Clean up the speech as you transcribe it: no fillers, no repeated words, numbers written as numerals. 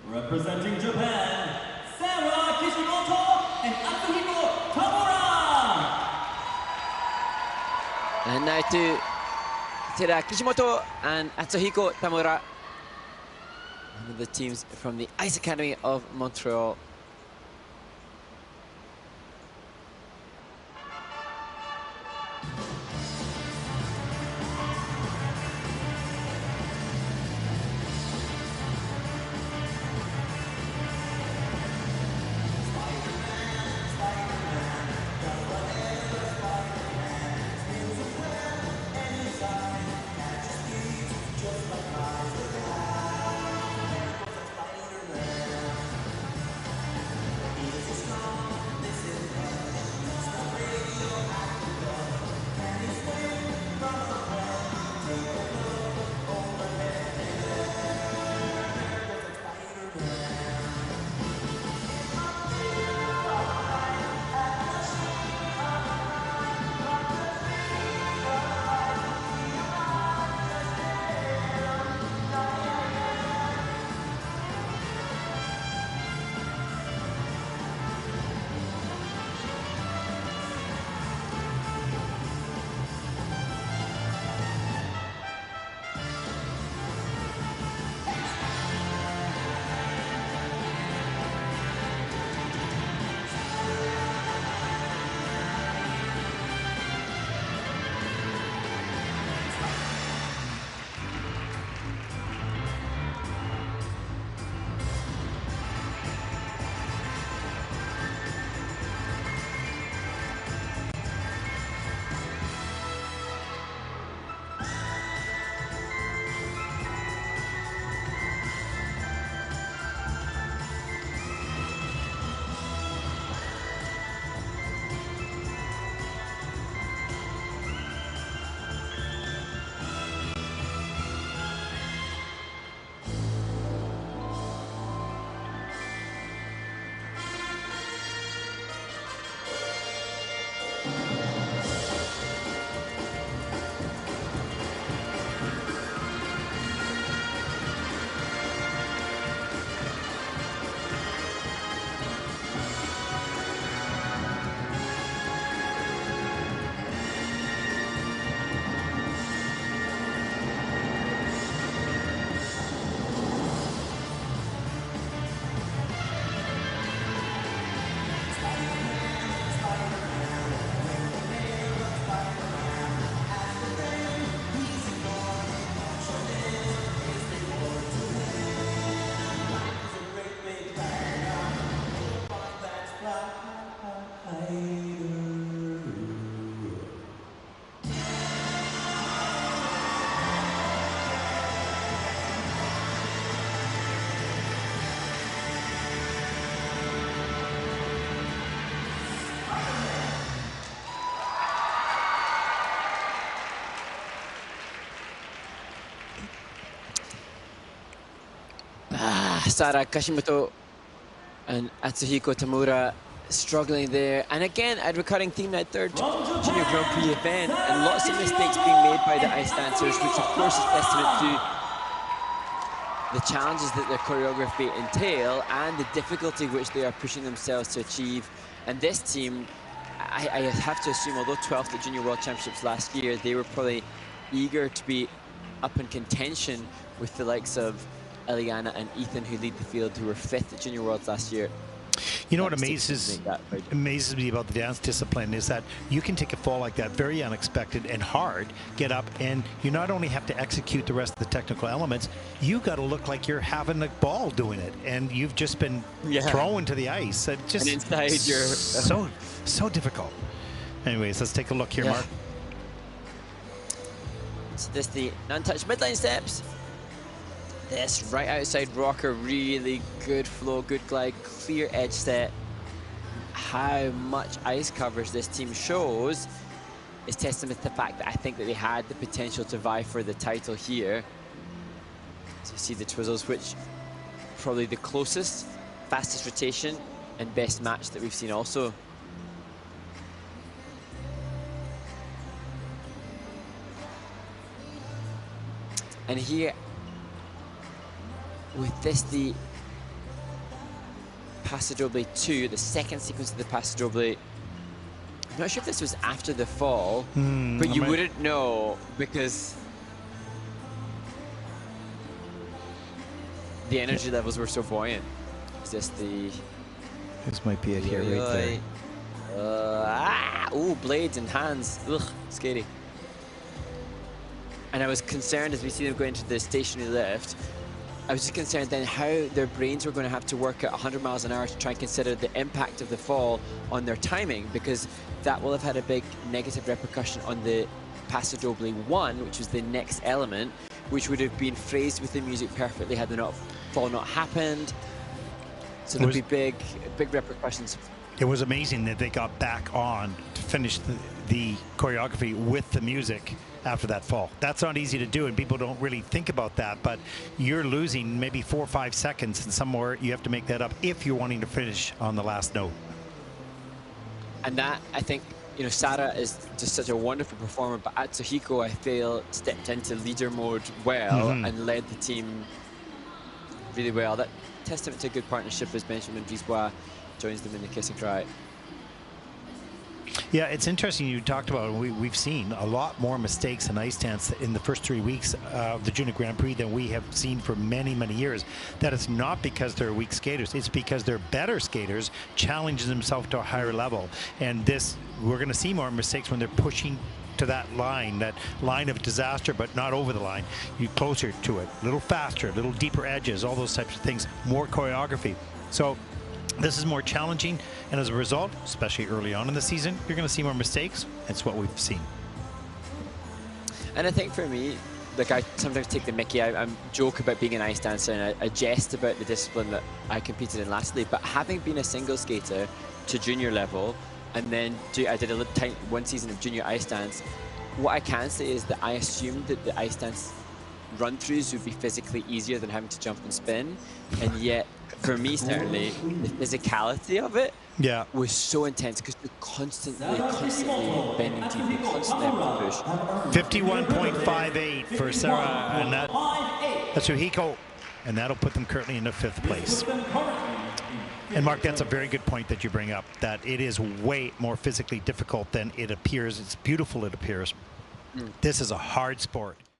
Representing Japan, Sara, KISHIMOTO, and Atsuhiko, TAMURA! And now to Sara, KISHIMOTO, and Atsuhiko, TAMURA. One of the teams from the Ice Academy of Montreal. Sara, KISHIMOTO, and Atsuhiko, TAMURA struggling there. And again, a recurring theme that third Junior Grand Prix event, and lots of mistakes being made by the ice dancers, which of course is testament to the challenges that their choreography entail and the difficulty which they are pushing themselves to achieve. And this team, I have to assume, although 12th at Junior World Championships last year, they were probably eager to be up in contention with the likes of Eliana and Ethan, who lead the field, who were 5th at Junior Worlds last year. You know what amazes me about the dance discipline is that you can take a fall like that, very unexpected and hard, get up, and you not only have to execute the rest of the technical elements, you got to look like you're having a ball doing it, and you've just been thrown to the ice. It just and inside so difficult. Anyways, let's take a look here, Mark. So this the untouched midline steps. This right outside rocker, really good flow, good glide, clear edge set. How much ice coverage this team shows is testament to the fact that I think that they had the potential to vie for the title here. So you see the twizzles, which probably the closest, fastest rotation and best match that we've seen also. And here, with this, the Paso Doble 2, the second sequence of the Paso Doble. I'm not sure if this was after the fall, but you wouldn't know because the energy levels were so buoyant. Is this the... This might be it here, right there. Ooh, blades and hands. Ugh, scary. And I was concerned as we see them go into the stationary lift. I was just concerned then how their brains were going to have to work at 100 miles an hour to try and consider the impact of the fall on their timing, because that will have had a big negative repercussion on the Paso Doble 1, which was the next element, which would have been phrased with the music perfectly had the fall not happened. So there'd be big repercussions. It was amazing that they got back on to finish the choreography with the music after that fall. That's not easy to do, and people don't really think about that, but you're losing maybe 4 or 5 seconds, and somewhere you have to make that up if you're wanting to finish on the last note. And that, I think, you know, Sara is just such a wonderful performer, but Atsuhiko, I feel, stepped into leader mode well and led the team really well. That testament to a good partnership as Benjamin Brisebois joins them in the kiss of cry. Yeah, it's interesting you talked about, we've seen a lot more mistakes in ice dance in the first 3 weeks of the Junior Grand Prix than we have seen for many, many years. That it's not because they're weak skaters, it's because they're better skaters challenging themselves to a higher level. And this, we're going to see more mistakes when they're pushing to that line of disaster, but not over the line. You closer to it, a little faster, a little deeper edges, all those types of things, more choreography. So this is more challenging, and as a result, especially early on in the season, you're going to see more mistakes. It's what we've seen. And I think for me, like, I sometimes take the mickey. I joke about being an ice dancer, and I jest about the discipline that I competed in lastly. But having been a single skater to junior level, and then I did a tiny 1 season of junior ice dance, what I can say is that I assumed that the ice dance run-throughs would be physically easier than having to jump and spin, and yet for me certainly the physicality of it was so intense because you're constantly bending deep, you're constantly having to push. 51.58 for Sara and Atsuhiko, and that'll put them currently in the 5th place. And Mark, that's a very good point that you bring up, that it is way more physically difficult than it appears. It's beautiful, it appears. This is a hard sport.